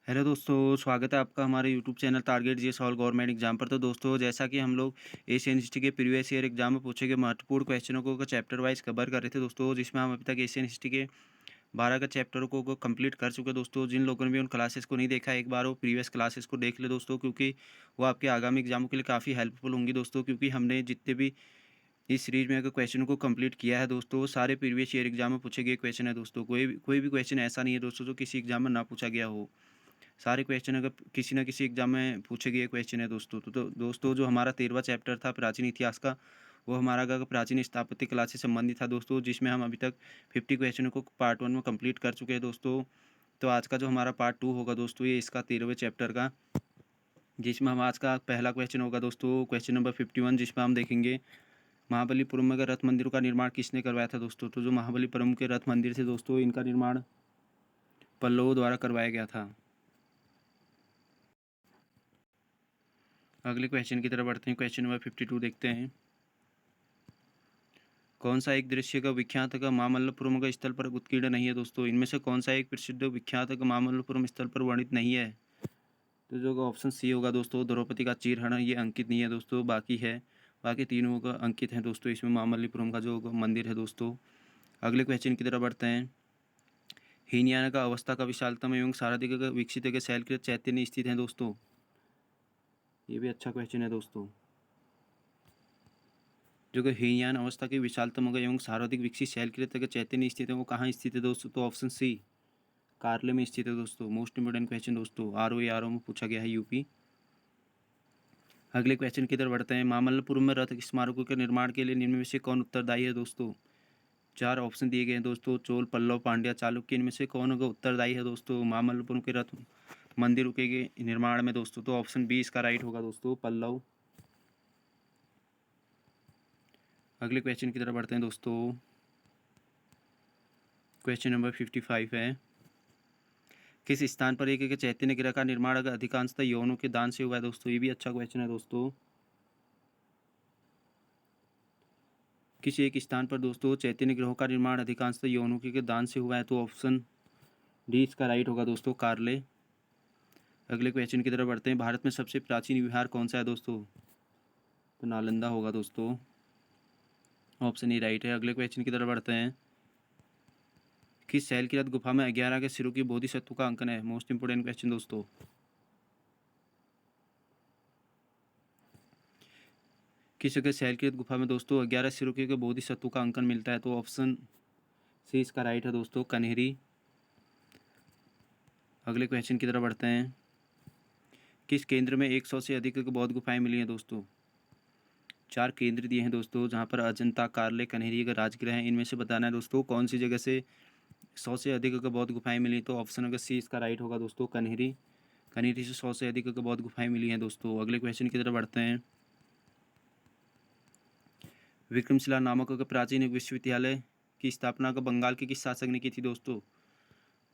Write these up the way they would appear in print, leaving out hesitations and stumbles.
Hello दोस्तों, स्वागत है आपका हमारे YouTube channel target GS all government exam पर। तो दोस्तों, जैसा कि हम लोग एशियन हिस्ट्री के प्रीवियस ईयर एग्जाम में पूछे गए महत्वपूर्ण क्वेश्चनों को चैप्टर वाइज कवर कर रहे थे दोस्तों, जिसमें हम अभी तक एशियन हिस्ट्री के 12 का चैप्टरों को कंप्लीट कर चुके हैं दोस्तों। जिन लोगों ने भी उन क्लासेस को नहीं देखा है, एक बार वो प्रीवियस क्लासेस को देख ले दोस्तों, क्योंकि वो आपके आगामी एग्जामों के लिए काफ़ी हेल्पफुल होंगी दोस्तों। क्योंकि हमने जितने भी इस सीरीज में अगर क्वेश्चनों को कंप्लीट किया है दोस्तों, वो सारे प्रीवियस ईयर एग्जाम में पूछे गए क्वेश्चन है दोस्तों। कोई भी क्वेश्चन ऐसा नहीं है दोस्तों जो किसी एग्जाम में ना पूछा गया हो। सारे क्वेश्चन अगर किसी न किसी एग्जाम में पूछे गए क्वेश्चन है दोस्तों। तो दोस्तों, जो हमारा 13वां चैप्टर था प्राचीन इतिहास का, वो हमारा अगर प्राचीन स्थापत्य कला से संबंधित था दोस्तों, जिसमें हम अभी तक 50 क्वेश्चनों को पार्ट 1 में कंप्लीट कर चुके हैं दोस्तों। तो आज का जो हमारा पार्ट 2 होगा दोस्तों, ये इसका 13वें चैप्टर का, जिसमें हम आज का पहला क्वेश्चन होगा दोस्तों, क्वेश्चन नंबर 51, जिसमें हम देखेंगे महाबलीपुरम में रथ मंदिरों का निर्माण किसने करवाया था दोस्तों। तो जो महाबलीपुरम के रथ मंदिर थे दोस्तों, इनका निर्माण पल्लवों द्वारा करवाया गया था। अगले क्वेश्चन की तरफ बढ़ते हैं। क्वेश्चन नंबर 52 देखते हैं। कौन सा एक दृश्य का विख्यात का मामल्लपुरम का स्थल पर उत्कीर्ण नहीं है दोस्तों। इनमें से कौन सा एक प्रसिद्ध विख्यात का मामल्लपुरम स्थल पर वर्णित नहीं है। तो जो ऑप्शन सी होगा दोस्तों, द्रौपदी का चीरहरण, ये अंकित नहीं है दोस्तों, बाकी है। बाकी तीनों का अंकित है दोस्तों, इसमें मामल्लपुरम का जो मंदिर है दोस्तों। अगले क्वेश्चन की तरफ बढ़ते हैं। हीनयान का अवस्था का विशालतम एवं साराधिक का विकसित के शैलकृत चैत्य स्थित है दोस्तों। ये भी अच्छा क्वेश्चन है दोस्तों। जो कि हीनयान अवस्था के विशालतम एवं सर्वाधिक विकसित शैलकृत के चैतन्य स्थित है, वो कहाँ स्थित है दोस्तों। तो ऑप्शन सी कार्ले में स्थित है दोस्तों। मोस्ट इंपोर्टेंट क्वेश्चन दोस्तों, आरओ में पूछा गया है यूपी। अगले क्वेश्चन की तरफ बढ़ते हैं। मामल्लपुरम में रथ स्मारकों के निर्माण के लिए निम्न में से कौन उत्तरदायी है दोस्तों। 4 ऑप्शन दिए गए हैं दोस्तों, चोल, पल्लव, पांड्या, चालुक्य। इनमें से कौन होगा उत्तरदायी है दोस्तों मामल्लपुरम के रथ मंदिरों के निर्माण में दोस्तों। तो ऑप्शन बी इसका राइट होगा दोस्तों, पल्लव। अगले क्वेश्चन की तरफ बढ़ते हैं दोस्तों। क्वेश्चन नंबर 55 है। किस स्थान पर एक चैतन्य गृह का निर्माण अधिकांशतः यौनों के दान से हुआ है दोस्तों। ये भी अच्छा क्वेश्चन है दोस्तों। किसी एक स्थान पर दोस्तों चैतन्य ग्रहों का निर्माण अधिकांशतः यौनों के दान से हुआ है। तो ऑप्शन डी इसका राइट होगा दोस्तों, कार्ले। अगले क्वेश्चन की तरफ बढ़ते हैं। भारत में सबसे प्राचीन विहार कौन सा है दोस्तों। तो नालंदा होगा दोस्तों, ऑप्शन ई राइट है। अगले क्वेश्चन की तरफ बढ़ते हैं। किस शैलकिरत गुफा में 11 के सिरों की बोधिसत्व का अंकन है। मोस्ट इंपोर्टेंट क्वेश्चन दोस्तों। किस जगह शैलकिरत गुफा में दोस्तों 11 सिरों के बोधिसत्व का अंकन मिलता है। तो ऑप्शन सी इसका राइट है दोस्तों, कन्हेरी। अगले क्वेश्चन की तरफ बढ़ते हैं। किस केंद्र में 100 से अधिक बौद्ध गुफाएं मिली हैं दोस्तों। 4 केंद्र दिए हैं दोस्तों, जहां पर अजंता, कार्ले, कन्हेरी का राजगृह है। इनमें से बताना है दोस्तों कौन सी जगह से 100 से अधिक बौद्ध गुफाएं मिली। तो ऑप्शन अगर सी इसका राइट होगा दोस्तों, कन्हेरी। कन्हेरी से 100 से अधिक बौद्ध गुफाएं मिली हैं दोस्तों। अगले क्वेश्चन की तरफ बढ़ते हैं। विक्रमशिला नामक प्राचीन विश्वविद्यालय की स्थापना का बंगाल के किस शासक ने की थी दोस्तों।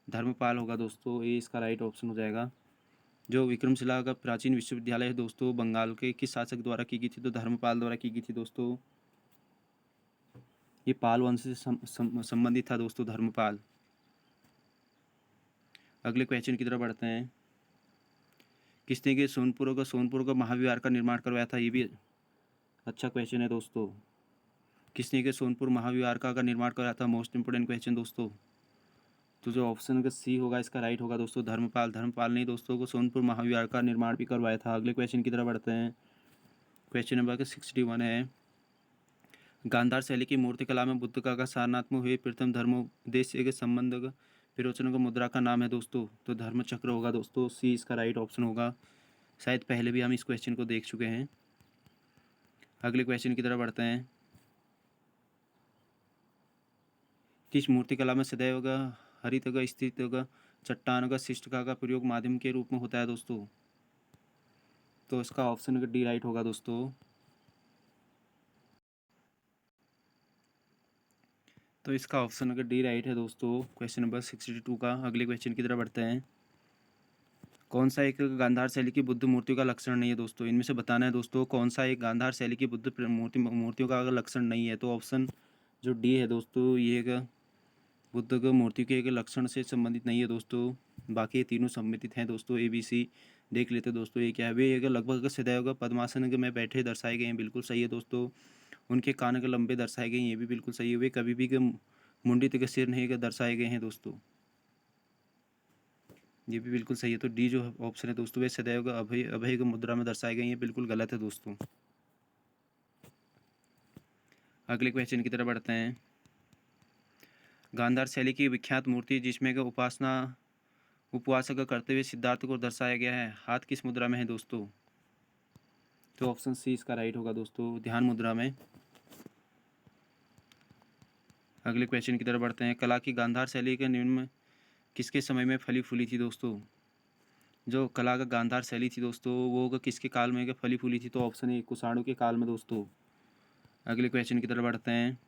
धर्मपाल होगा दोस्तों, ये इसका राइट ऑप्शन हो जाएगा। जो विक्रमशिला का प्राचीन विश्वविद्यालय है दोस्तों, बंगाल के किस शासक द्वारा की गई थी। तो धर्मपाल द्वारा की गई थी दोस्तों। ये पाल वंश से संबंधित था दोस्तों, धर्मपाल। अगले क्वेश्चन की तरफ बढ़ते हैं। किसने के सोनपुर का महाविहार का निर्माण करवाया था। ये भी अच्छा क्वेश्चन है दोस्तों। किसने के सोनपुर महाविहार का निर्माण कराया था। मोस्ट इंपोर्टेंट क्वेश्चन दोस्तों। तो जो ऑप्शन का सी होगा इसका राइट होगा दोस्तों, धर्मपाल ने दोस्तों को सोनपुर महाविहार का निर्माण भी करवाया था। अगले क्वेश्चन की तरफ बढ़ते हैं। क्वेश्चन नंबर 61 है। गांधार शैली की मूर्तिकला में बुद्ध का सारनाथ में हुए प्रथम धर्मोपदेश के संबंध का विरोचन का मुद्रा का नाम है दोस्तों। तो धर्मचक्र होगा दोस्तों, सी इसका राइट ऑप्शन होगा। शायद पहले भी हम इस क्वेश्चन को देख चुके हैं। अगले क्वेश्चन की तरफ बढ़ते हैं। किस मूर्तिकला में सदैव का हरित का स्थित का चट्टान का शिष्ट का प्रयोग माध्यम के रूप में होता है दोस्तों। तो इसका ऑप्शन डी राइट होगा दोस्तों। तो इसका ऑप्शन अगर डी राइट है दोस्तों, क्वेश्चन नंबर 62 का। अगले क्वेश्चन की तरफ बढ़ते हैं। कौन सा एक गांधार शैली की बुद्ध मूर्तियों का लक्षण नहीं है दोस्तों। इनमें से बताना है दोस्तों कौन सा एक गांधार शैली की बुद्ध मूर्तियों का अगर लक्षण नहीं है। तो ऑप्शन जो डी है दोस्तों, ये एक बुद्ध के मूर्ति के एक लक्षण से संबंधित नहीं है दोस्तों। बाकी ये तीनों सम्मिलित हैं दोस्तों। ए बी सी देख लेते हैं दोस्तों, ये क्या है, वे एक लगभग सदैव पद्मासन में बैठे दर्शाए गए हैं, बिल्कुल सही है दोस्तों। उनके कान के लंबे दर्शाए गए हैं, ये भी बिल्कुल सही है। वे कभी भी मुंडित के सिर नहीं दर्शाए गए हैं दोस्तों, ये भी बिल्कुल सही है। तो डी जो ऑप्शन है दोस्तों, वे सदैव अभय अभय मुद्रा में दर्शाए गए हैं, बिल्कुल गलत है दोस्तों। अगले क्वेश्चन की तरफ बढ़ते हैं। गांधार शैली की विख्यात मूर्ति जिसमें उपासना उपवास करते हुए सिद्धार्थ को दर्शाया गया है, हाथ किस मुद्रा में है दोस्तों? तो ऑप्शन सी इसका राइट होगा दोस्तों, ध्यान मुद्रा में। अगले क्वेश्चन की तरफ बढ़ते हैं। कला की गांधार शैली के निम्न किसके समय में फली फूली थी दोस्तों? जो कला का गांधार शैली थी दोस्तों, वो किसके काल में फली फूली थी? तो ऑप्शन ए कुषाणु के काल में दोस्तों। अगले क्वेश्चन की तरफ बढ़ते हैं।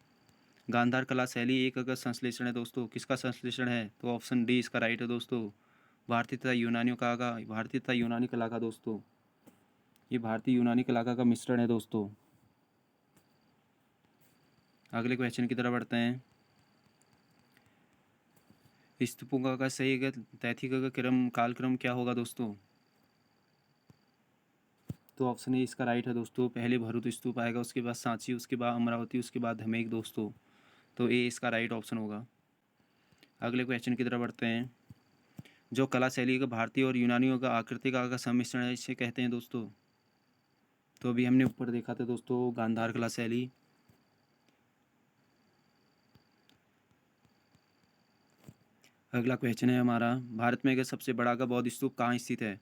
गांधार कला शैली एक अगर संश्लेषण है दोस्तों, किसका संश्लेषण है? तो ऑप्शन डी इसका राइट है दोस्तों, भारतीय तथा यूनानियों का भारतीय तथा यूनानी कला का दोस्तों, ये भारतीय यूनानी कला का मिश्रण है दोस्तों। अगले क्वेश्चन की तरफ बढ़ते हैं। स्तूपों का सही तैथिक का क्रम कालक्रम क्या होगा दोस्तों? तो ऑप्शन ए इसका राइट है दोस्तों, पहले भरूच स्तूप आएगा, उसके बाद सांची, उसके बाद अमरावती, उसके बाद धमेक दोस्तों। तो ए इसका राइट ऑप्शन होगा। अगले क्वेश्चन की तरफ बढ़ते हैं। जो कला शैली का भारतीय और यूनानियों का आकृति का सम्मिश्रण है, इसे कहते हैं दोस्तों? तो अभी हमने ऊपर देखा था दोस्तों, गांधार कला शैली। अगला क्वेश्चन है हमारा, भारत में सबसे बड़ा का बौद्ध स्तूप कहाँ स्थित है?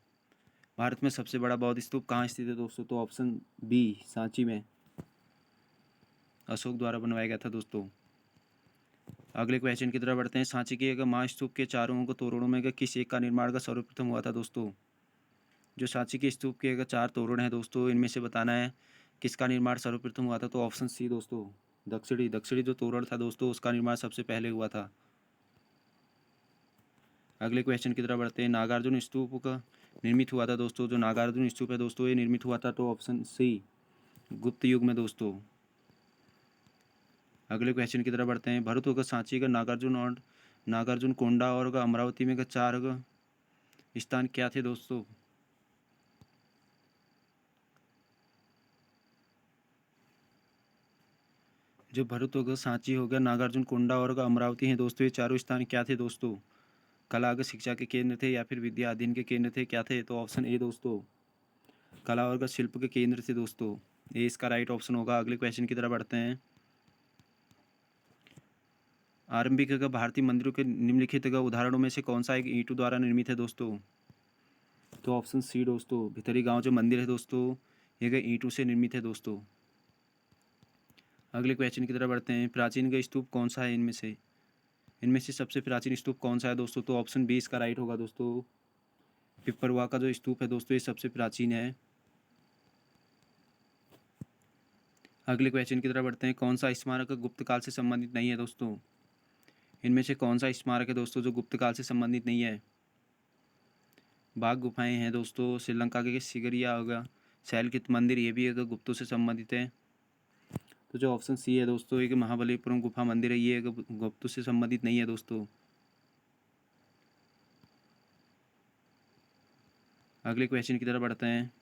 भारत में सबसे बड़ा बौद्ध स्तूप कहाँ स्थित है दोस्तों? तो ऑप्शन बी सांची में, अशोक द्वारा बनवाया गया था दोस्तों। अगले क्वेश्चन की तरफ बढ़ते हैं। सांची के महास्तूप के चारों तोरणों में किस एक का निर्माण का सर्वप्रथम हुआ था दोस्तों? जो सांची के स्तूप के 4 तोरण हैं दोस्तों, इनमें से बताना है किसका निर्माण सर्वप्रथम हुआ था? तो ऑप्शन सी दोस्तों, दक्षिणी जो तोरण था दोस्तों, उसका निर्माण सबसे पहले हुआ था। अगले क्वेश्चन की तरफ बढ़ते हैं। नागार्जुन स्तूप का निर्मित हुआ था दोस्तों, जो नागार्जुन स्तूप है दोस्तों, ये निर्मित हुआ था तो ऑप्शन सी गुप्त युग में दोस्तों। अगले क्वेश्चन की तरफ बढ़ते हैं। भरूच होगा सांची का नागार्जुन कोंडा और अमरावती में 4 स्थान क्या थे दोस्तों? जो भरूच होगा सांची होगा नागार्जुन कोंडा और अमरावती हैं दोस्तों, ये चारों स्थान क्या थे दोस्तों? कला के शिक्षा के केंद्र थे या फिर विद्या अध्ययन के केंद्र थे, क्या थे? तो ऑप्शन ए दोस्तों, कला और शिल्प के केंद्र थे दोस्तों, ये इसका राइट ऑप्शन होगा। अगले क्वेश्चन की तरफ बढ़ते हैं। आरंभिक भारतीय मंदिरों के निम्नलिखित उदाहरणों में से कौन सा एक ईंटों द्वारा निर्मित है दोस्तों? तो ऑप्शन सी दोस्तों, भितरी गांव जो मंदिर है दोस्तों, ये ईंटों से निर्मित है दोस्तों। अगले क्वेश्चन की तरफ बढ़ते हैं। प्राचीन स्तूप कौन सा है इनमें से सबसे प्राचीन स्तूप कौन सा है दोस्तों? तो ऑप्शन बी इसका राइट होगा दोस्तों, पिपरवा का जो स्तूप है दोस्तों, ये सबसे प्राचीन है। अगले क्वेश्चन की तरफ बढ़ते हैं। कौन सा स्मारक गुप्त काल से संबंधित नहीं है दोस्तों? इनमें से कौन सा स्मारक है दोस्तों जो गुप्त काल से संबंधित नहीं है? बाघ गुफाएं हैं दोस्तों, श्रीलंका के सिगरिया होगा, शैलकित मंदिर, ये भी अगर गुप्तों से संबंधित है। तो जो ऑप्शन सी है दोस्तों, एक महाबलीपुरम गुफा मंदिर है, ये गुप्तों से संबंधित नहीं है दोस्तों। अगले क्वेश्चन की तरफ बढ़ते हैं।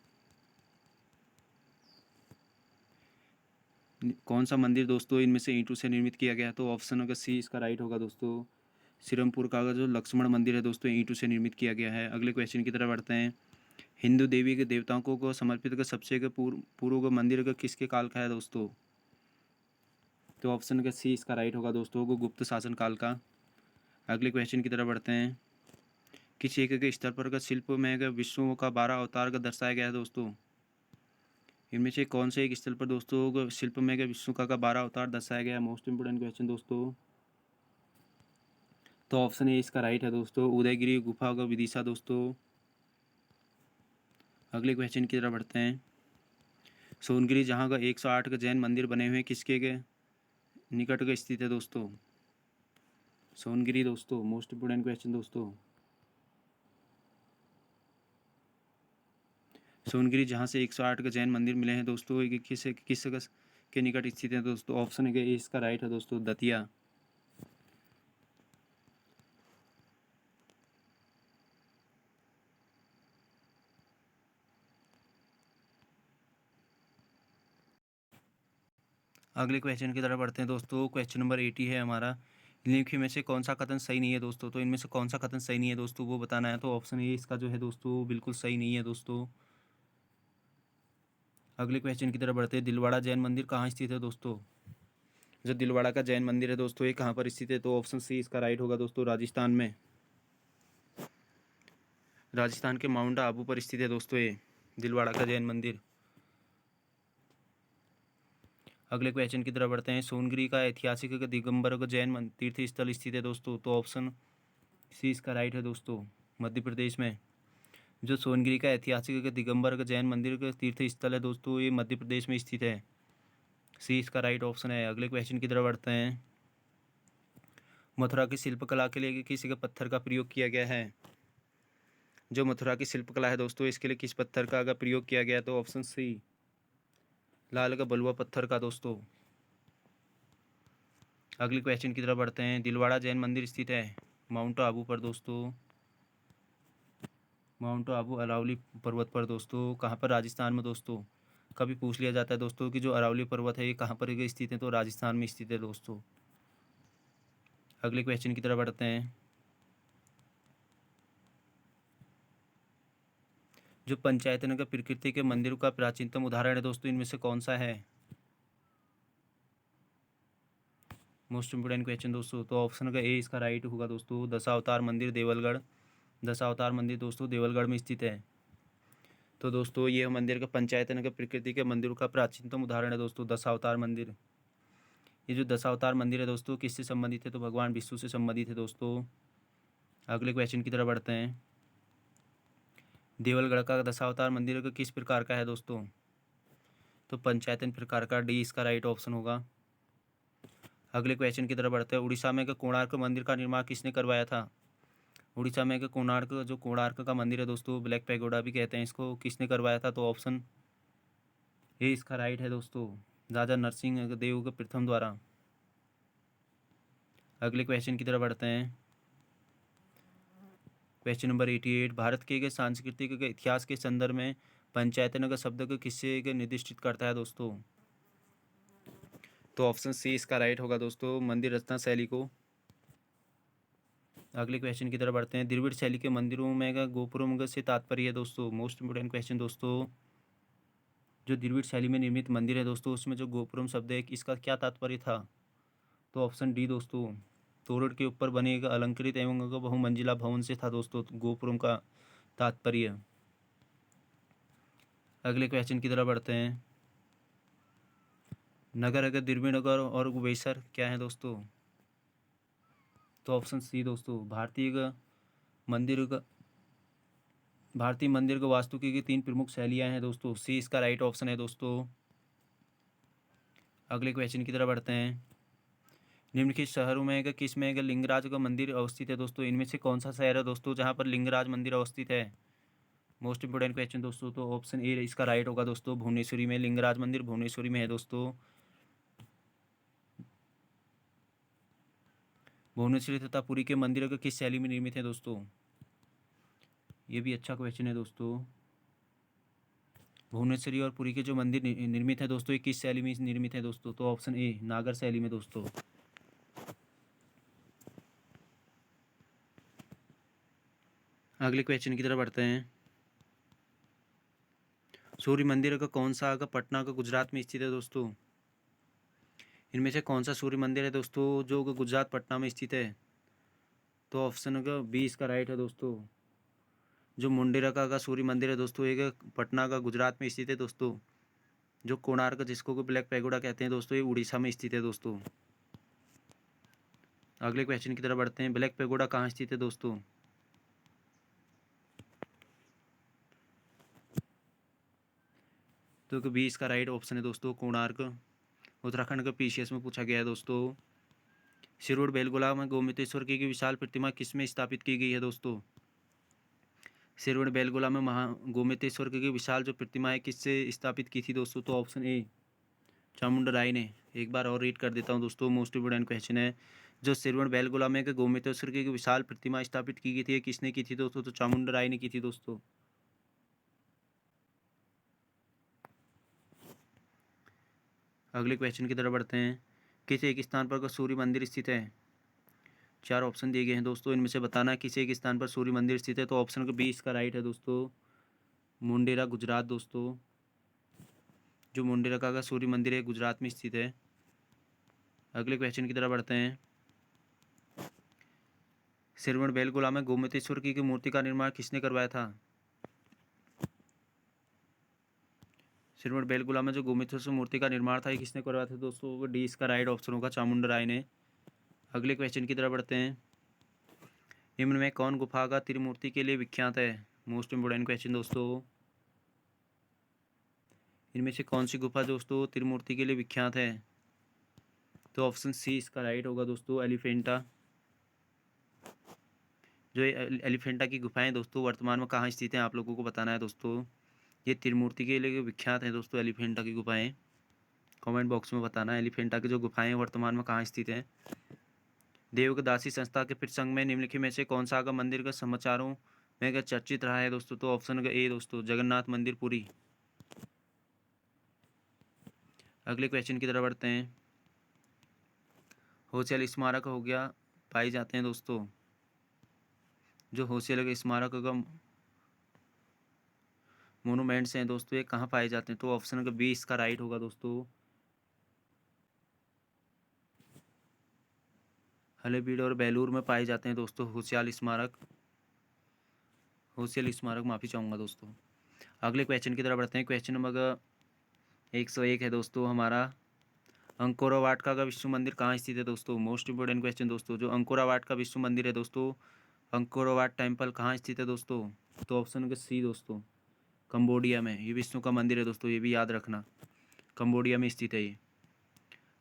कौन सा मंदिर दोस्तों इनमें से ईंटों से निर्मित किया गया? तो ऑप्शन अगर सी इसका राइट होगा दोस्तों, सिरमपुर का जो लक्ष्मण मंदिर है दोस्तों, ईंटों से निर्मित किया गया है। अगले क्वेश्चन की तरफ बढ़ते हैं। हिंदू देवी के देवताओं को समर्पित सबसे पूर्व मंदिर किसके काल का है दोस्तों? तो ऑप्शन का सी इसका राइट होगा दोस्तों, गुप्त शासन काल का। अगले क्वेश्चन की तरफ बढ़ते हैं। किस एक के स्तर पर शिल्प में विष्णु का 12 अवतार का दर्शाया गया है दोस्तों? इनमें से कौन से एक स्थल पर दोस्तों शिल्प में विष्णु का 12 अवतार दर्शाया गया है? मोस्ट इंपोर्टेंट क्वेश्चन दोस्तों। तो ऑप्शन ए इसका राइट है दोस्तों, उदयगिरी गुफा का विदिशा दोस्तों। अगले क्वेश्चन की तरफ बढ़ते हैं। सोनगिरी जहाँ का 108 का जैन मंदिर बने हुए किसके निकट का स्थित है दोस्तों? सोनगिरी दोस्तों, मोस्ट इंपोर्टेंट क्वेश्चन दोस्तों। सोनगिरी जहाँ से 108 का जैन मंदिर मिले हैं दोस्तों, ये किस के निकट स्थित है दोस्तों? ऑप्शन ए इसका राइट है दोस्तों, दतिया। अगले क्वेश्चन की तरफ बढ़ते हैं दोस्तों। क्वेश्चन नंबर 80 है हमारा, निम्नलिखित में से कौन सा कथन सही नहीं है दोस्तों। तो इनमें से कौन सा कथन सही नहीं है दोस्तों वो बताना है। तो ऑप्शन ए इसका जो है दोस्तों बिल्कुल सही नहीं है दोस्तों। अगले क्वेश्चन की तरफ बढ़ते हैं। दिलवाड़ा जैन मंदिर कहाँ स्थित है दोस्तों। जो दिलवाड़ा का जैन मंदिर है दोस्तों ये कहाँ पर स्थित है। तो ऑप्शन सी इसका राइट होगा दोस्तों, राजस्थान में। राजस्थान के माउंट आबू पर स्थित है दोस्तों ये दिलवाड़ा का जैन मंदिर। अगले क्वेश्चन की तरफ बढ़ते हैं। सोनगिरी का ऐतिहासिक दिगंबर का जैन तीर्थ स्थल स्थित है दोस्तों। तो ऑप्शन सी इसका राइट है दोस्तों, मध्य प्रदेश में। जो सोनगिरी का ऐतिहासिक दिगंबर का जैन मंदिर का तीर्थ स्थल है दोस्तों ये मध्य प्रदेश में स्थित है। सी इसका राइट ऑप्शन है। अगले क्वेश्चन की तरफ बढ़ते हैं। मथुरा की शिल्पकला के लिए किसी के पत्थर का प्रयोग किया गया है। जो मथुरा की शिल्पकला है दोस्तों इसके लिए किस पत्थर का अगर प्रयोग किया गया है। तो ऑप्शन सी लाल का बलुआ पत्थर का दोस्तों। अगले क्वेश्चन की तरफ बढ़ते हैं। दिलवाड़ा जैन मंदिर स्थित है माउंट आबू पर दोस्तों। माउंट आबू अरावली पर्वत पर दोस्तों। कहाँ पर, राजस्थान में दोस्तों। कभी पूछ लिया जाता है दोस्तों कि जो अरावली पर्वत है ये कहाँ पर स्थित है। तो राजस्थान में स्थित है दोस्तों। अगले क्वेश्चन की तरफ बढ़ते हैं। जो पंचायत नगर प्रकृति के मंदिरों का प्राचीनतम उदाहरण है दोस्तों इनमें से कौन सा है। मोस्ट इंपोर्टेंट क्वेश्चन दोस्तों। तो ऑप्शन का ए इसका राइट होगा दोस्तों, दशावतार मंदिर देवलगढ़। दशावतार मंदिर दोस्तों देवलगढ़ में स्थित है। तो दोस्तों ये मंदिर का पंचायत नगर प्रकृति के मंदिरों का प्राचीनतम उदाहरण है दोस्तों दशावतार मंदिर। ये जो दशावतार मंदिर है दोस्तों किससे संबंधित है। तो भगवान विष्णु से संबंधित है दोस्तों। अगले क्वेश्चन की तरफ बढ़ते हैं। देवलगढ़ का दशावतार मंदिर का किस प्रकार का है दोस्तों। तो पंचायतन प्रकार का, डी इसका राइट ऑप्शन होगा। अगले क्वेश्चन की तरफ बढ़ते हैं। उड़ीसा में कोणार्क मंदिर का निर्माण किसने करवाया था। उड़ीसा में कोणार्क, जो कोणार्क का मंदिर है दोस्तों ब्लैक पैगोडा भी कहते हैं इसको, किसने करवाया था। तो ऑप्शन ए इसका राइट है दोस्तों, राजा नरसिंह देव के प्रथम द्वारा। अगले क्वेश्चन की तरफ बढ़ते हैं। क्वेश्चन नंबर 88, भारत के सांस्कृतिक के इतिहास के संदर्भ में पंचायतन शब्द को किससे निर्दिष्ट करता है दोस्तों। तो ऑप्शन सी इसका राइट होगा दोस्तों, मंदिर रचना शैली को। अगले क्वेश्चन की तरफ बढ़ते हैं। द्रविड़ शैली के मंदिरों में गोपुरम से तात्पर्य है दोस्तों। मोस्ट इंपोर्टेंट क्वेश्चन दोस्तों। जो द्रविड़ शैली में निर्मित मंदिर है दोस्तों उसमें जो गोपुरम शब्द है इसका क्या तात्पर्य था। तो ऑप्शन डी दोस्तों, तोरण के ऊपर बने एक अलंकृत एवं बहुमंजिला भवन से था दोस्तों गोपुरम का तात्पर्य। अगले क्वेश्चन की तरफ बढ़ते हैं। नगर अगर द्रविड़ नगर और गुबेसर क्या है दोस्तों। तो ऑप्शन सी दोस्तों, भारतीय मंदिर को वास्तुकला की 3 प्रमुख शैलियाँ हैं दोस्तों। सी इसका राइट ऑप्शन है दोस्तों। अगले क्वेश्चन की तरफ बढ़ते हैं। निम्नलिखित शहरों में किस में लिंगराज का मंदिर अवस्थित है दोस्तों। इनमें से कौन सा शहर है दोस्तों जहाँ पर लिंगराज मंदिर अवस्थित है। मोस्ट इंपोर्टेंट क्वेश्चन दोस्तों। तो ऑप्शन ए इसका राइट होगा दोस्तों, भुवनेश्वरी में। लिंगराज मंदिर भुवनेश्वरी में है दोस्तों। भुवनेश्वरी तथा पुरी के मंदिर का किस शैली में निर्मित है दोस्तों। ये भी अच्छा क्वेश्चन है दोस्तों। भुवनेश्वरी और पुरी के जो मंदिर निर्मित है दोस्तों ये किस शैली में निर्मित है दोस्तों। तो ऑप्शन ए नागर शैली में दोस्तों। अगले क्वेश्चन की तरफ बढ़ते हैं। सूर्य मंदिर का कौन सा पटना का गुजरात में स्थित है दोस्तों। इनमें से कौन सा सूर्य मंदिर है दोस्तों जो गुजरात पटना में स्थित है। तो ऑप्शन का बी इसका राइट है दोस्तों। जो मुंडेरा का सूर्य मंदिर है दोस्तों एक पटना का गुजरात में स्थित है दोस्तों। जो कोणार्क जिसको को ब्लैक पैगोडा कहते हैं दोस्तों ये उड़ीसा में स्थित है दोस्तों। अगले क्वेश्चन की तरफ बढ़ते हैं। ब्लैक पैगोडा कहाँ स्थित है दोस्तों। तो बी इसका राइट ऑप्शन है दोस्तों, कोणार्क। उत्तराखंड का पीसीएस में पूछा गया है दोस्तों। शिरोड बेलगोला में गोमतेश्वर की विशाल प्रतिमा किस में स्थापित की गई है दोस्तों। शिरोड बेलगोला में गोमतेश्वर की विशाल जो प्रतिमा है किससे स्थापित की थी दोस्तों। तो ऑप्शन ए चामुंडा राय ने। एक बार और रीड कर देता हूँ दोस्तों, मोस्ट इंपोर्टेंट क्वेश्चन है। जो श्रवण बेलगोला में गोमतेश्वर की विशाल प्रतिमा स्थापित की गई थी किसने की थी दोस्तों। तो चामुंडा राय ने की थी दोस्तों। अगले क्वेश्चन की तरफ बढ़ते हैं। किस एक स्थान पर सूर्य मंदिर स्थित है? 4 ऑप्शन दिए गए हैं दोस्तों, इनमें से बताना है किस एक स्थान पर सूर्य मंदिर स्थित है। तो ऑप्शन का बी इसका राइट है दोस्तों, मुंडेरा गुजरात दोस्तों। जो मुंडेरा का सूर्य मंदिर है गुजरात में स्थित है। अगले क्वेश्चन की तरफ बढ़ते हैं। श्रवण बेलगोला में गोमतेश्वर की मूर्ति का निर्माण किसने करवाया था? श्रवण बेलगोला में जो गोमतेश्वर मूर्ति का निर्माण था ये किसने करवाया था दोस्तों? डी इसका राइट ऑप्शन होगा, चामुंडा राय ने। अगले क्वेश्चन की तरफ बढ़ते हैं। निम्न में कौन गुफा का त्रिमूर्ति के लिए विख्यात है? मोस्ट इंपोर्टेंट क्वेश्चन दोस्तों। इनमें से कौन सी गुफा दोस्तों त्रिमूर्ति के लिए विख्यात है? तो ऑप्शन सी इसका राइट होगा दोस्तों, एलिफेंटा। जो एलिफेंटा की गुफाएं दोस्तों वर्तमान में कहाँ स्थित हैं आप लोगों को बताना है दोस्तों। ये त्रिमूर्ति के लिए विख्यात है दोस्तों एलिफेंटा की गुफाएं। कमेंट बॉक्स में बताना एलिफेंटा की जो गुफाएं वर्तमान में कहाँ स्थित हैं। देवदासी संस्था के प्रसंग में निम्नलिखित में से कौन सा का मंदिर का समाचारों में चर्चित रहा है दोस्तों? तो ऑप्शन ए दोस्तों, जगन्नाथ मंदिर पुरी। अगले क्वेश्चन की तरफ बढ़ते हैं। होशियार स्मारक हो गया पाए जाते हैं दोस्तों। जो होशियार स्मारक का मोनूमेंट्स हैं दोस्तों ये कहाँ पाए जाते हैं? तो ऑप्शन का बी इसका राइट होगा दोस्तों, हलेबीड और बेलूर में पाए जाते हैं दोस्तों होशियार स्मारक। होशियार स्मारक माफ़ी चाहूँगा दोस्तों। अगले क्वेश्चन की तरफ बढ़ते हैं। क्वेश्चन नंबर 101 है दोस्तों हमारा। अंकोरावाट का विश्व मंदिर कहाँ स्थित है दोस्तों? मोस्ट इंपोर्टेंट क्वेश्चन दोस्तों। जो अंकोरावाट का विश्व मंदिर है दोस्तों, अंकोरावाट टेम्पल कहाँ स्थित है दोस्तों? तो ऑप्शन का सी दोस्तों, कंबोडिया में। ये विष्णु का मंदिर है दोस्तों, ये भी याद रखना, कंबोडिया में स्थित है ये।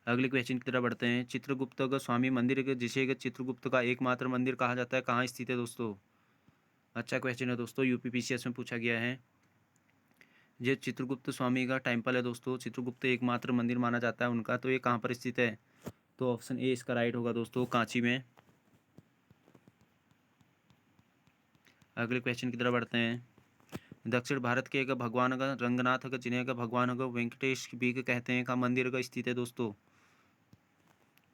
अगले क्वेश्चन की तरफ बढ़ते हैं। चित्रगुप्त गोस्वामी मंदिर जिसे चित्रगुप्त का एकमात्र मंदिर कहा जाता है कहाँ स्थित है दोस्तों? अच्छा क्वेश्चन है दोस्तों, यूपीपीसीएस में पूछा गया है। ये चित्रगुप्त स्वामी का टेम्पल है दोस्तों, चित्रगुप्त एकमात्र मंदिर माना जाता है उनका। तो ये कहाँ पर स्थित है? तो ऑप्शन ए इसका राइट होगा दोस्तों, कांची में। अगले क्वेश्चन की तरफ बढ़ते हैं। दक्षिण भारत के एक भगवान का रंगनाथ का जिन्हें का भगवान का वेंकटेश भी कहते हैं का मंदिर का स्थित है दोस्तों।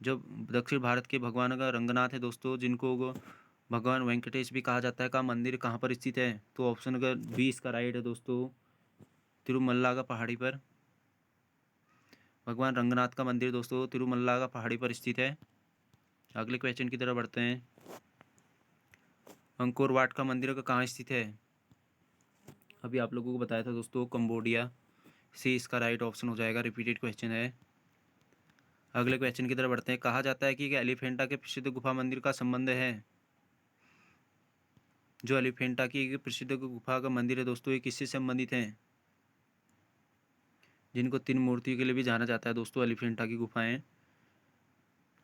जो दक्षिण भारत के भगवान का रंगनाथ है दोस्तों, जिनको भगवान वेंकटेश भी कहा जाता है का मंदिर कहाँ पर स्थित है? तो ऑप्शन का बी इसका राइट है दोस्तों, तिरुमल्ला का पहाड़ी पर। भगवान रंगनाथ का मंदिर दोस्तों तिरुमल्ला का पहाड़ी पर स्थित है। अगले क्वेश्चन की तरफ बढ़ते हैं। अंकोर वाट का मंदिर का कहाँ स्थित है? अभी आप लोगों को बताया था दोस्तों, कंबोडिया। सी इसका राइट ऑप्शन हो जाएगा, रिपीटेड क्वेश्चन है। अगले क्वेश्चन की तरफ बढ़ते हैं। कहा जाता है कि एलिफेंटा के प्रसिद्ध गुफा मंदिर का संबंध है। जो एलिफेंटा की एक प्रसिद्ध गुफा का मंदिर है दोस्तों ये किससे संबंधित है? जिनको तीन मूर्तियों के लिए भी जाना जाता है दोस्तों एलिफेंटा की गुफाएं।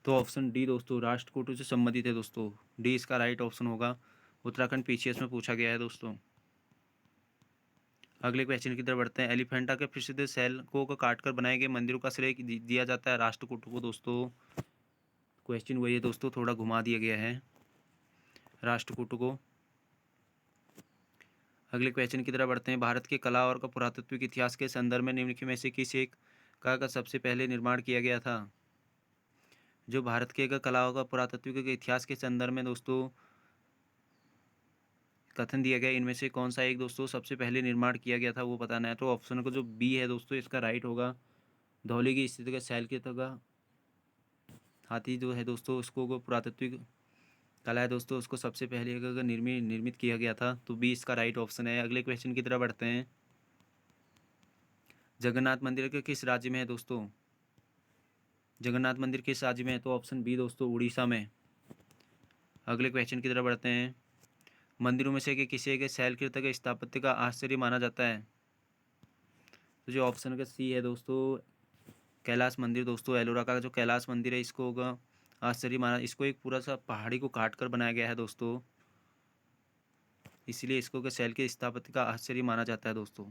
तो ऑप्शन डी दोस्तों, राष्ट्रकूटों से संबंधित है दोस्तों। डी इसका राइट ऑप्शन होगा, उत्तराखंड पीसीएस में पूछा गया है दोस्तों। अगले क्वेश्चन की तरफ बढ़ते हैं। एलिफेंटा के प्रसिद्ध सैल को काट कर बनाए गए मंदिरों का श्रेय दिया जाता है राष्ट्रकूटों को दोस्तों। क्वेश्चन वही है दोस्तों, थोड़ा घुमा दिया गया है राष्ट्रकूटों को। अगले क्वेश्चन की तरफ बढ़ते हैं। भारत के कला और पुरातत्विक इतिहास के संदर्भ में निम्नलिखित में से किस एक का सबसे पहले निर्माण किया गया था? जो भारत के कला और पुरातत्विक इतिहास के संदर्भ में दोस्तों कथन दिया गया, इनमें से कौन सा एक दोस्तों सबसे पहले निर्माण किया गया था वो बताना है। तो ऑप्शन को जो बी है दोस्तों इसका राइट होगा, धौली की स्थिति का सैल के तगा हाथी जो है दोस्तों उसको पुरातत्विक कला है दोस्तों उसको सबसे पहले अगर निर्मित किया गया था। तो बी इसका राइट ऑप्शन है। अगले क्वेश्चन की तरफ बढ़ते हैं। जगन्नाथ मंदिर के किस राज्य में है दोस्तों? जगन्नाथ मंदिर किस राज्य में है? तो ऑप्शन बी दोस्तों, उड़ीसा में। अगले क्वेश्चन की तरफ बढ़ते हैं। मंदिरों में से किसी एक शैलकृत के स्थापत्य का आश्चर्य माना जाता है? तो जो ऑप्शन का सी है दोस्तों, कैलाश मंदिर दोस्तों। एलोरा का जो कैलाश मंदिर है इसको होगा आश्चर्य माना, इसको एक पूरा सा पहाड़ी को काट कर बनाया गया है दोस्तों, इसलिए इसको शैल के स्थापत्य का आश्चर्य माना जाता है दोस्तों।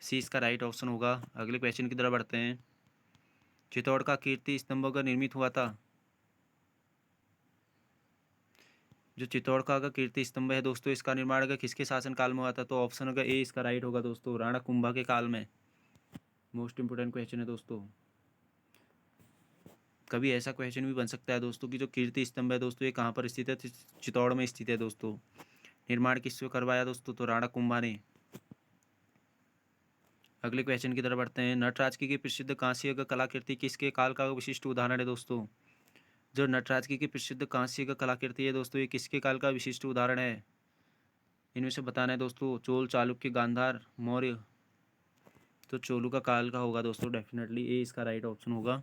सी इसका राइट ऑप्शन होगा। अगले क्वेश्चन की तरफ बढ़ते हैं। चित्तौड़ का कीर्ति स्तंभ का निर्मित हुआ था? जो चित्तौड़ का कीर्ति स्तंभ है दोस्तों इसका निर्माण किसके शासन काल में हुआ था? तो ऑप्शन का ए इसका राइट होगा दोस्तों, राणा कुंभा के काल में। मोस्ट इंपोर्टेंट क्वेश्चन है दोस्तों। कभी ऐसा क्वेश्चन भी बन सकता है दोस्तों कि जो कीर्ति स्तंभ है दोस्तों ये कहाँ पर स्थित है, चित्तौड़ में स्थित है दोस्तों। निर्माण किससे करवाया दोस्तों, तो राणा कुंभा ने। अगले क्वेश्चन की तरफ बढ़ते हैं। नटराज की प्रसिद्ध कांस्य का कलाकृति किसके काल का विशिष्ट उदाहरण है दोस्तों। जो नटराज की प्रसिद्ध कांस्य का कलाकृति है दोस्तों ये किसके काल का विशिष्ट उदाहरण है। इनमें से बताना है दोस्तों, चोल, चालुक्य, गांधार, मौर्य। तो चोलू का काल का होगा दोस्तों, डेफिनेटली ए इसका राइट ऑप्शन होगा।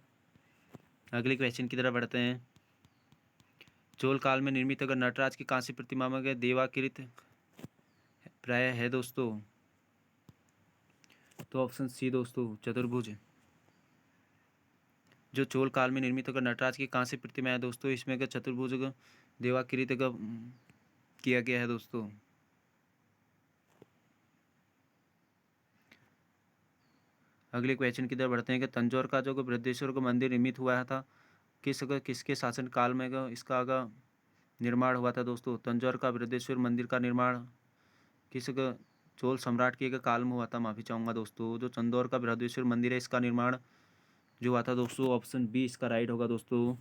अगले क्वेश्चन की तरफ बढ़ते हैं। चोल काल में निर्मित अगर नटराज की कांस्य प्रतिमा में देवाकृत प्राय है दोस्तों, तो ऑप्शन सी दोस्तों चतुर्भुज। जो चोल काल में निर्मित अगर नटराज की कांस्य प्रतिमा है दोस्तों इसमें अगर चतुर्भुज देवाकृत का किया गया है दोस्तों। अगले क्वेश्चन की तरफ बढ़ते हैं कि तंजौर का जो बृहदेश्वर का मंदिर निर्मित हुआ था किसके शासन काल में इसका निर्माण हुआ था दोस्तों। तंजौर का बृहदेश्वर मंदिर का निर्माण किस चोल सम्राट के काल में हुआ था, माफ़ी चाहूँगा दोस्तों। जो तंजौर का बृहदेश्वर मंदिर है इसका निर्माण जो हुआ था दोस्तों, ऑप्शन बी इसका राइट होगा दोस्तों,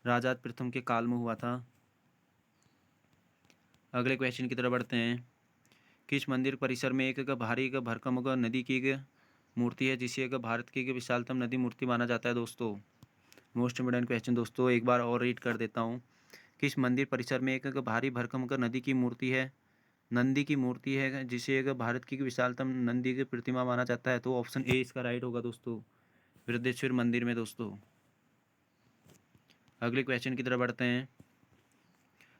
राजा प्रथम के काल में हुआ था। अगले क्वेश्चन की तरफ बढ़ते हैं। किस मंदिर परिसर में एक भारी भरकम नदी की मूर्ति है जिसे भारत की विशालतम नदी मूर्ति माना जाता है दोस्तों। मोस्ट इम्पोर्टेंट क्वेश्चन दोस्तों, एक बार और रीड कर देता हूँ। किस मंदिर परिसर में एक भारी भरकम नदी की मूर्ति है, नंदी की मूर्ति है जिसे भारत की विशालतम नंदी की प्रतिमा माना जाता है, तो ऑप्शन ए इसका राइट होगा दोस्तों, बृहदेश्वर मंदिर में दोस्तों। अगले क्वेश्चन की तरफ बढ़ते हैं।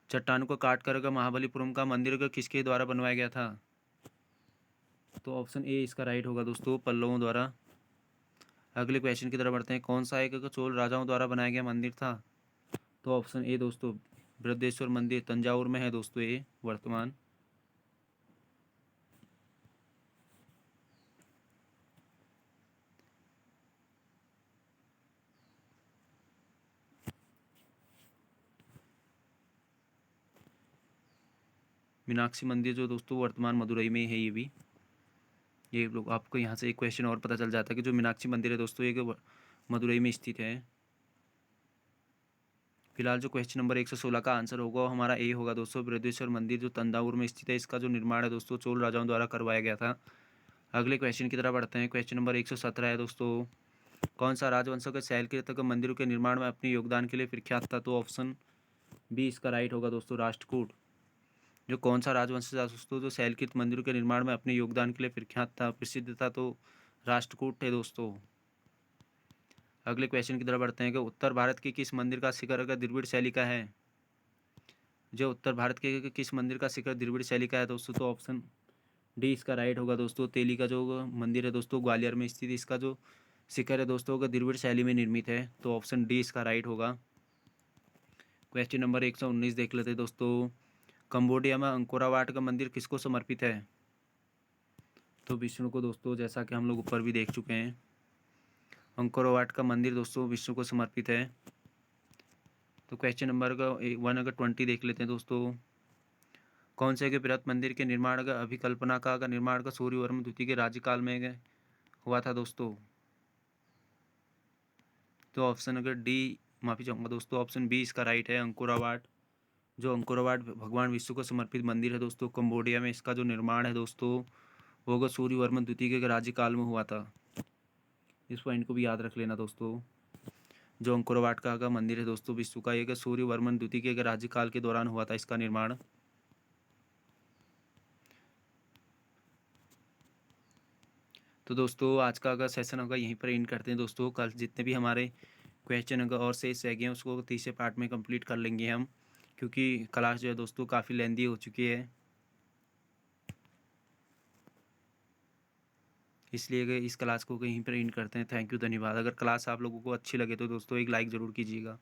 चट्टानों को काट कर महाबलीपुरम का मंदिर किसके द्वारा बनवाया गया था, तो ऑप्शन ए इसका राइट होगा दोस्तों, पल्लवों द्वारा। अगले क्वेश्चन की तरफ बढ़ते हैं। कौन सा एक चोल राजाओं द्वारा बनाया गया मंदिर था, तो ऑप्शन ए दोस्तों, बृहदेश्वर मंदिर तंजावुर में है दोस्तों ये वर्तमान। मीनाक्षी मंदिर जो दोस्तों वर्तमान मदुरई में है, ये लोग आपको यहाँ से एक क्वेश्चन और पता चल जाता है कि जो मीनाक्षी मंदिर है दोस्तों ये मदुरई में स्थित है। फिलहाल जो क्वेश्चन नंबर 116 का आंसर होगा वो हमारा ए होगा दोस्तों, बृहदेश्वर मंदिर जो तंजावुर में स्थित है इसका जो निर्माण है दोस्तों चोल राजाओं द्वारा करवाया गया था। अगले क्वेश्चन की तरफ बढ़ते हैं। क्वेश्चन नंबर 117 है दोस्तों। कौन सा राजवंशों के शैलकृत मंदिरों के निर्माण में अपने योगदान के लिए प्रख्यात था, तो ऑप्शन बी इसका राइट होगा दोस्तों, राष्ट्रकूट। जो कौन सा राजवंश था दोस्तों जो शैलकृत मंदिरों के निर्माण में अपने योगदान के लिए प्रख्यात था, प्रसिद्ध था, तो राष्ट्रकूट है दोस्तों। अगले क्वेश्चन की तरफ बढ़ते हैं कि उत्तर भारत के किस मंदिर का शिखर द्रविड़ शैली का है। जो उत्तर भारत के किस मंदिर का शिखर द्रविड़ शैली का है दोस्तों, तो ऑप्शन डी इसका राइट होगा दोस्तों, तेली का जो मंदिर है दोस्तों ग्वालियर में स्थित इसका जो शिखर है दोस्तों का द्रविड़ शैली में निर्मित है, तो ऑप्शन डी इसका राइट होगा। क्वेश्चन नंबर 119 देख लेते हैं दोस्तों। कंबोडिया में अंकोरावाट का मंदिर किसको समर्पित है, तो विष्णु को दोस्तों, जैसा कि हम लोग ऊपर भी देख चुके हैं। अंकोरावाट का मंदिर दोस्तों विष्णु को समर्पित है। तो क्वेश्चन नंबर का 120 देख लेते हैं दोस्तों। कौन से बृहत मंदिर के निर्माण का अभिकल्पना का निर्माण का सूर्यवर्मन द्वितीय के राज्यकाल में हुआ था दोस्तों, तो ऑप्शन अगर डी, माफ़ी चाहूँगा दोस्तों, ऑप्शन बी इसका राइट है, अंकोरावाट। जो अंकोरावाट भगवान विष्णु को समर्पित मंदिर है दोस्तों कंबोडिया में, इसका जो निर्माण है दोस्तों वो सूर्यवर्मन द्वितीय के राज्यकाल में हुआ था। इस पॉइंट को भी याद रख लेना दोस्तों। जो अंकोरावाट का मंदिर है दोस्तों विष्णु का, एक सूर्यवर्मन द्वितीय के राज्यकाल के दौरान हुआ था इसका निर्माण। तो दोस्तों आज का अगर सेशन होगा यहीं पर एंड करते हैं दोस्तों। कल जितने भी हमारे क्वेश्चन अगर और शेष रह गए हैं उसको तीसरे पार्ट में कंप्लीट कर लेंगे हम, क्योंकि क्लास जो है दोस्तों काफ़ी लेंदी हो चुकी है, इसलिए अगर इस क्लास को कहीं पर एंड करते हैं। थैंक यू, धन्यवाद। अगर क्लास आप लोगों को अच्छी लगे तो दोस्तों एक लाइक ज़रूर कीजिएगा।